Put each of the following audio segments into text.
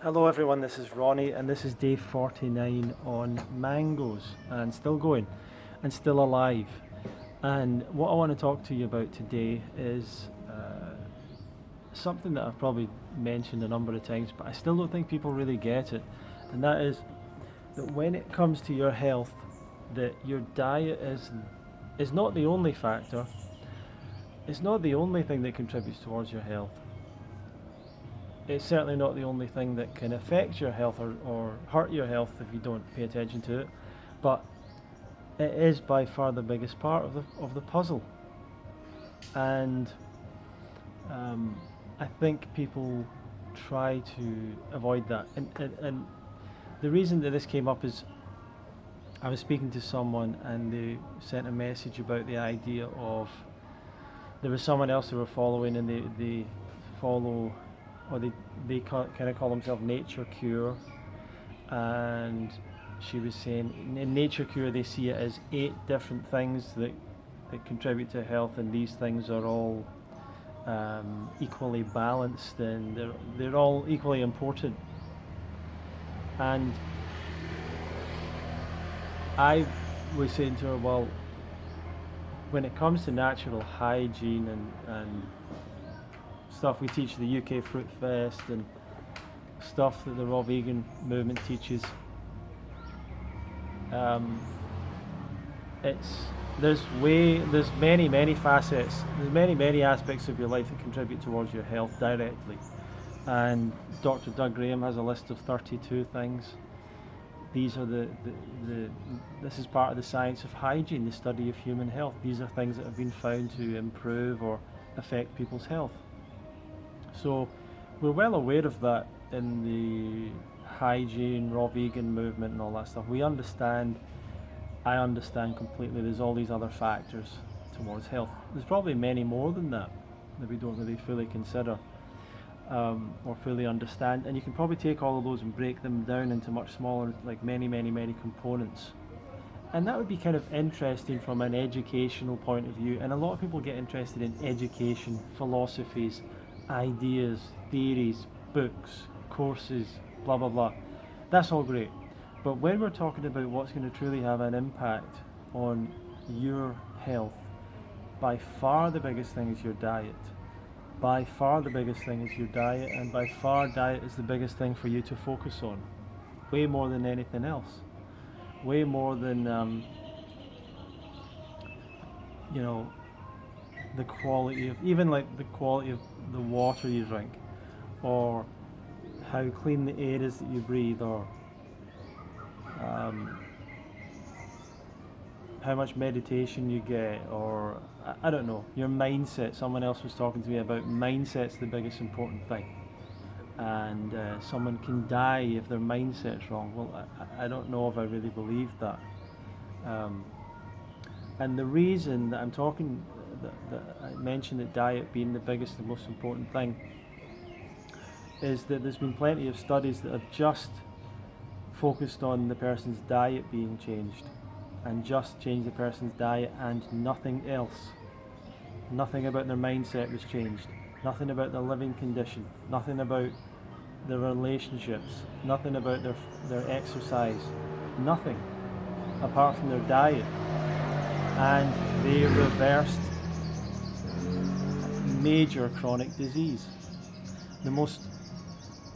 Hello everyone, this is Ronnie and this is day 49 on mangoes and still going and still alive. And what I want to talk to you about today is something that I've probably mentioned a number of times, but I still don't think people really get it. And that is that when it comes to your health, that your diet is not the only factor. It's not the only thing that contributes towards your health. It's certainly not the only thing that can affect your health or hurt your health if you don't pay attention to it, but it is by far the biggest part of the puzzle. And um, I think people try to avoid that. And the reason that this came up is I was speaking to someone and they sent a message about the idea of there was someone else they were following and they follow or they kind of call themselves Nature Cure, and she was saying in Nature Cure they see it as 8 different things that contribute to health, and these things are all equally balanced and they're all equally important. And I was saying to her, well, when it comes to natural hygiene and stuff we teach the UK Fruit Fest and stuff that the raw vegan movement teaches, um, it's there's many facets, there's many aspects of your life that contribute towards your health directly. And Dr. Doug Graham has a list of 32 things. These are the this is part of the science of hygiene, the study of human health. These are things that have been found to improve or affect people's health. So we're well aware of that in the hygiene, raw vegan movement and all that stuff. I understand completely there's all these other factors towards health. There's probably many more than that that we don't really fully consider or fully understand. And you can probably take all of those and break them down into much smaller, like many components. And that would be kind of interesting from an educational point of view. And a lot of people get interested in education, philosophies, ideas, theories, books, courses, blah blah blah. That's all great. But when we're talking about what's going to truly have an impact on your health, by far the biggest thing is your diet. By far the biggest thing is your diet, and by far diet is the biggest thing for you to focus on. Way more than anything else. Way more than you know the quality of even like the quality of the water you drink, or how clean the air is that you breathe, or um, how much meditation you get, or I don't know, your mindset. Someone else was talking to me about mindset's the biggest important thing, and someone can die if their mindset's wrong. Well, I don't know if I really believe that. Um, and the reason that I'm talking, that I mentioned that diet being the biggest and most important thing, is that there's been plenty of studies that have just focused on the person's diet being changed and just changed the person's diet and nothing else. Nothing about their mindset was changed. Nothing about their living condition. Nothing about their relationships. Nothing about their exercise. Nothing apart from their diet. And they reversed major chronic disease. The most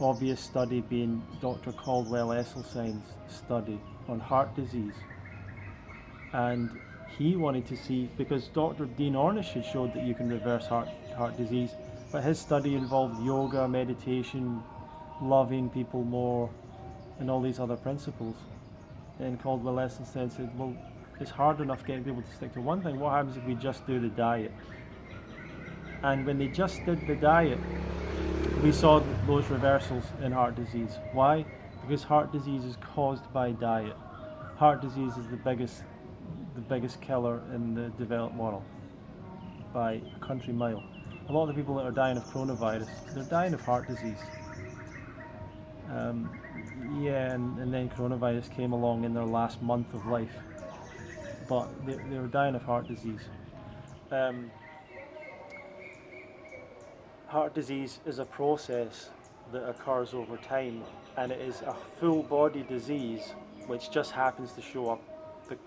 obvious study being Dr. Caldwell Esselstyn's study on heart disease. And he wanted to see, because Dr. Dean Ornish had showed that you can reverse heart disease, but his study involved yoga, meditation, loving people more, and all these other principles. And Caldwell Esselstyn said, well, it's hard enough getting people to stick to one thing. What happens if we just do the diet? And when they just did the diet, we saw those reversals in heart disease. Why? Because heart disease is caused by diet. Heart disease is the biggest killer in the developed world by a country mile. A lot of the people that are dying of coronavirus, they're dying of heart disease. And then coronavirus came along in their last month of life, but they were dying of heart disease. Heart disease is a process that occurs over time, and it is a full body disease which just happens to show up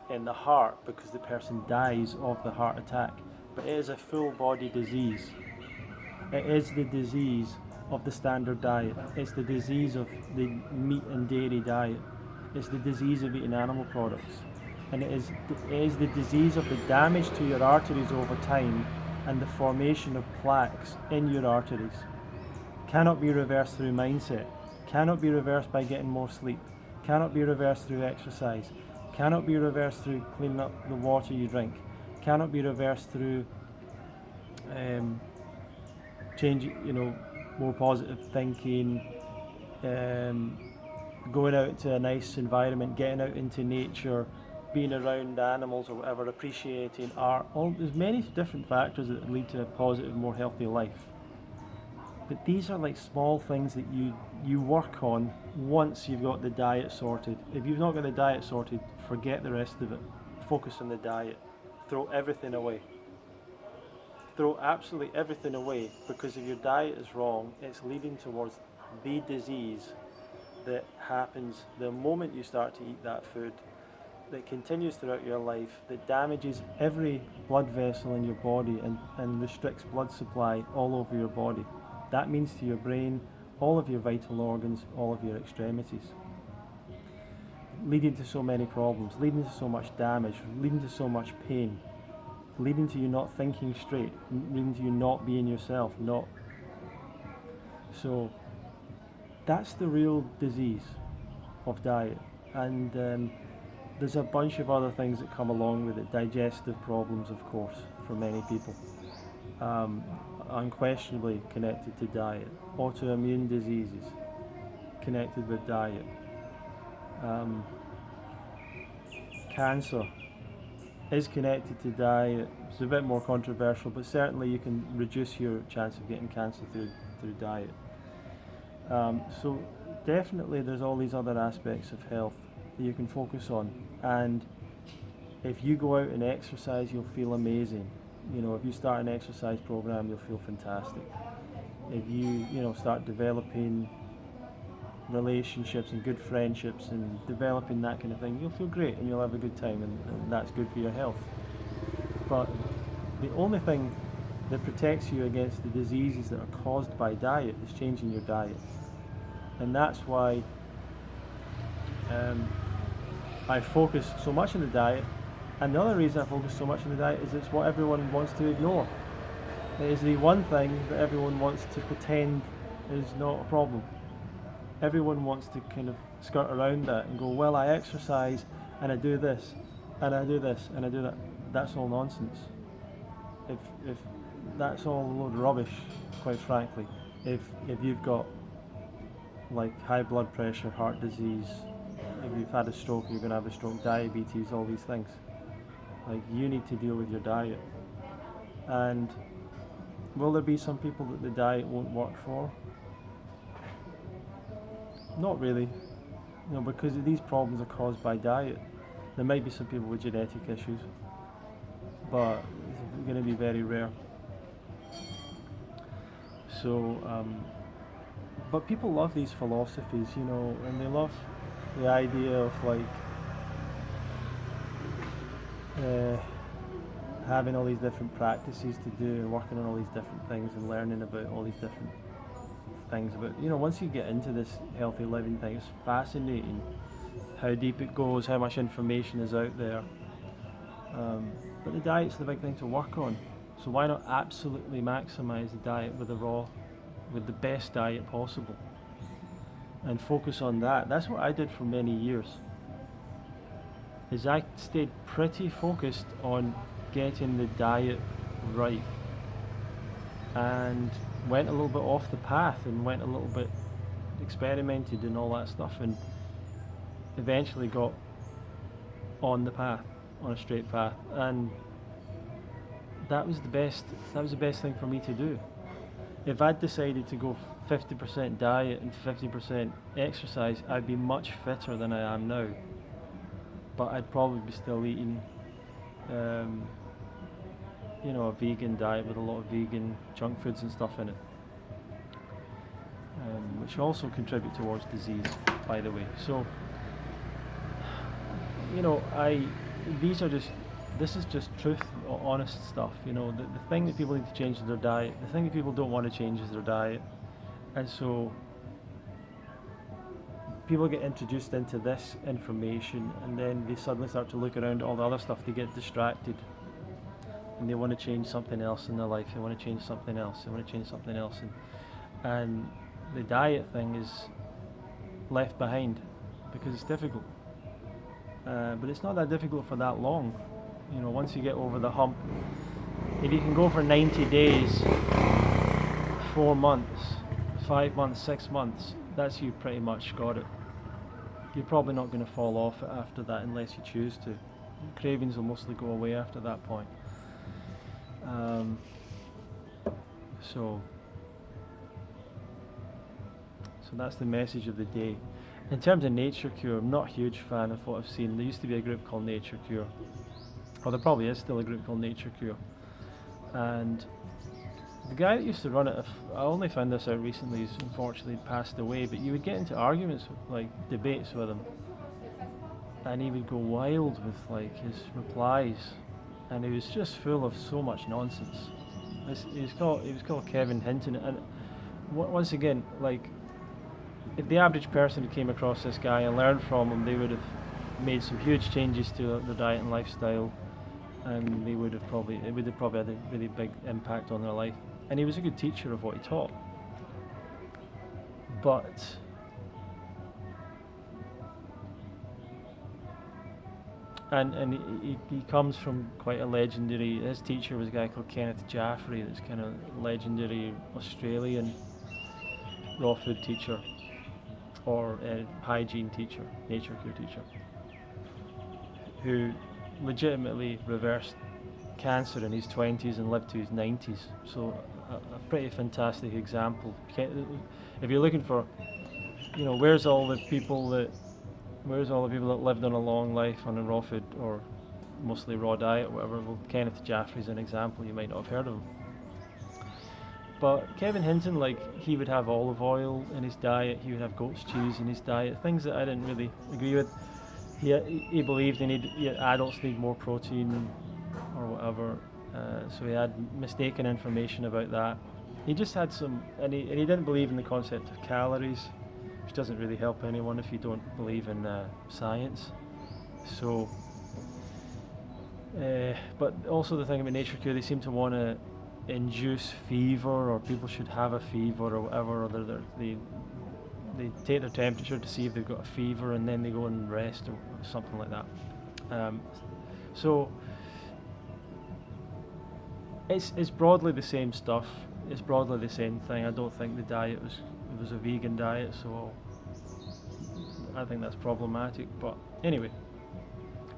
in the heart because the person dies of the heart attack. But it is a full body disease. It is the disease of the standard diet. It's the disease of the meat and dairy diet. It's the disease of eating animal products. And it is the disease of the damage to your arteries over time and the formation of plaques in your arteries. Cannot be reversed through mindset. Cannot be reversed by getting more sleep. Cannot be reversed through exercise. Cannot be reversed through cleaning up the water you drink. Cannot be reversed through more positive thinking, going out to a nice environment, getting out into nature, being around animals or whatever, appreciating art. There's many different factors that lead to a positive, more healthy life. But these are like small things that you work on once you've got the diet sorted. If you've not got the diet sorted, forget the rest of it. Focus on the diet. Throw everything away. Throw absolutely everything away, because if your diet is wrong, it's leading towards the disease that happens the moment you start to eat that food, that continues throughout your life, that damages every blood vessel in your body and restricts blood supply all over your body. That means to your brain, all of your vital organs, all of your extremities. Leading to so many problems, leading to so much damage, leading to so much pain, leading to you not thinking straight, leading to you not being yourself, So that's the real disease of diet. And there's a bunch of other things that come along with it. Digestive problems, of course, for many people. Unquestionably connected to diet. Autoimmune diseases connected with diet. Cancer is connected to diet. It's a bit more controversial, but certainly you can reduce your chance of getting cancer through diet. So definitely there's all these other aspects of health that you can focus on. And if you go out and exercise, you'll feel amazing. If you start an exercise program, you'll feel fantastic. If you start developing relationships and good friendships and developing that kind of thing, you'll feel great and you'll have a good time, and that's good for your health. But the only thing that protects you against the diseases that are caused by diet is changing your diet. And that's why I focus so much on the diet. And the other reason I focus so much on the diet is it's what everyone wants to ignore. It is the one thing that everyone wants to pretend is not a problem. Everyone wants to kind of skirt around that and go, well, I exercise and I do this and I do this and I do that. That's all nonsense. If that's all a load of rubbish, quite frankly. If you've got like high blood pressure, heart disease, if you've had a stroke, you're going to have a stroke, diabetes, all these things. Like, you need to deal with your diet. And will there be some people that the diet won't work for? Not really, because these problems are caused by diet. There might be some people with genetic issues, but it's going to be very rare. So, but people love these philosophies, and they love the idea of having all these different practices to do and working on all these different things and learning about all these different things. But once you get into this healthy living thing, it's fascinating how deep it goes, how much information is out there. But the diet's the big thing to work on. So why not absolutely maximize the diet with the best diet possible, and focus on that? That's what I did for many years. Is I stayed pretty focused on getting the diet right, and went a little bit off the path and went a little bit experimented and all that stuff, and eventually got on the path, on a straight path, and that was the best thing for me to do. If I'd decided to go 50% diet and 50% exercise, I'd be much fitter than I am now. But I'd probably be still eating a vegan diet with a lot of vegan junk foods and stuff in it. which also contribute towards disease, by the way. So, this is just truth, honest stuff. The thing that people need to change is their diet. The thing that people don't want to change is their diet. And so people get introduced into this information, and then they suddenly start to look around at all the other stuff. They get distracted, and they want to change something else in their life. They want to change something else. They want to change something else. And the diet thing is left behind because it's difficult. But it's not that difficult for that long. Once you get over the hump, if you can go for 90 days, 4 months, 5 months, 6 months, that's you pretty much got it. You're probably not going to fall off it after that unless you choose to. Cravings will mostly go away after that point. So that's the message of the day. In terms of Nature Cure, I'm not a huge fan of what I've seen. There used to be a group called Nature Cure. Well, there probably is still a group called Nature Cure. And the guy that used to run it, I only found this out recently, he's unfortunately passed away, but you would get into arguments, debates with him. And he would go wild with his replies. And he was just full of so much nonsense. He was called Kevin Hinton. And once again, if the average person came across this guy and learned from him, they would have made some huge changes to their diet and lifestyle, and it would have probably had a really big impact on their life. And he was a good teacher of what he taught. But and he comes from quite a legendary. His teacher was a guy called Kenneth Jaffrey, that's kind of legendary Australian raw food teacher, or hygiene teacher, nature cure teacher, who legitimately reversed cancer in his 20s and lived to his 90s. So a pretty fantastic example. If you're looking for, where's all the people that lived on a long life on a raw food or mostly raw diet, whatever? Well, Kenneth Jaffrey's an example. You might not have heard of him. But Kevin Hinton, he would have olive oil in his diet, he would have goat's cheese in his diet, things that I didn't really agree with. He believed adults need more protein or whatever, so he had mistaken information about that. He just had and he didn't believe in the concept of calories, which doesn't really help anyone if you don't believe in science. So, but also the thing about Nature Cure, they seem to want to induce fever, or people should have a fever or whatever, or they take their temperature to see if they've got a fever, and then they go and rest or something like that. So it's broadly the same stuff. It's broadly the same thing. I don't think the diet was a vegan diet, so I think that's problematic. But anyway,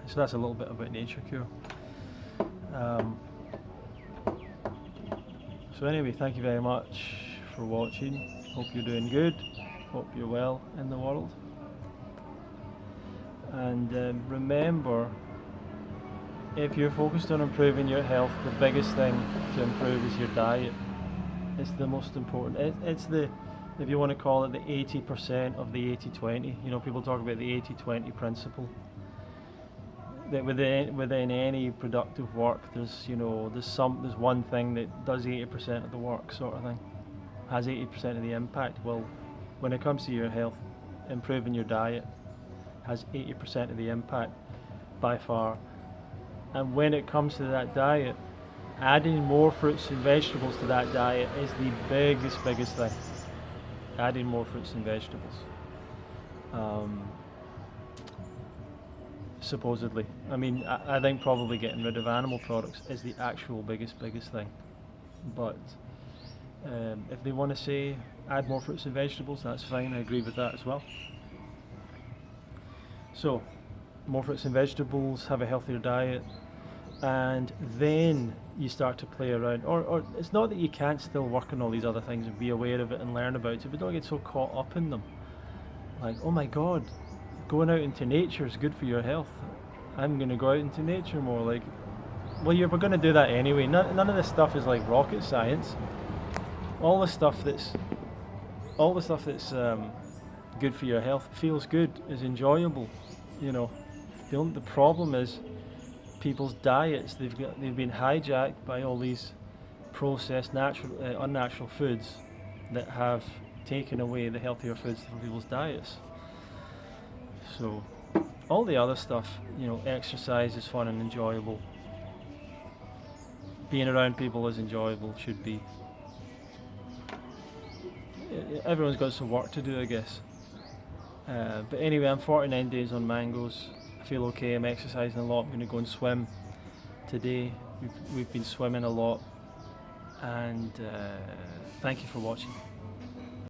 so that's a little bit about Nature Cure. So anyway, thank you very much for watching. Hope you're doing good. Hope you're well in the world. And remember, if you're focused on improving your health, the biggest thing to improve is your diet. It's the most important. It's the, if you want to call it, the 80% of the 80-20. People talk about the 80-20 principle. That within any productive work, there's one thing that does 80% of the work, sort of thing, has 80% of the impact. Well, when it comes to your health, improving your diet has 80% of the impact by far. And when it comes to that diet, adding more fruits and vegetables to that diet is the biggest thing. Adding more fruits and vegetables. Supposedly. I mean, I think probably getting rid of animal products is the actual biggest thing. But if they want to say add more fruits and vegetables, that's fine. I agree with that as well. So, more fruits and vegetables, have a healthier diet, and then you start to play around. Or it's not that you can't still work on all these other things and be aware of it and learn about it, but don't get so caught up in them. Oh my God, going out into nature is good for your health. I'm going to go out into nature more. Well, we're going to do that anyway. None of this stuff is like rocket science. All the stuff that's all the stuff that's good for your health feels good, is enjoyable. You know, the problem is people's diets. They've been hijacked by all these processed, unnatural foods that have taken away the healthier foods from people's diets. So all the other stuff, exercise is fun and enjoyable. Being around people is enjoyable, should be. Everyone's got some work to do, I guess. But anyway, I'm 49 days on mangoes. I feel okay. I'm exercising a lot. I'm going to go and swim today. We've been swimming a lot. And thank you for watching.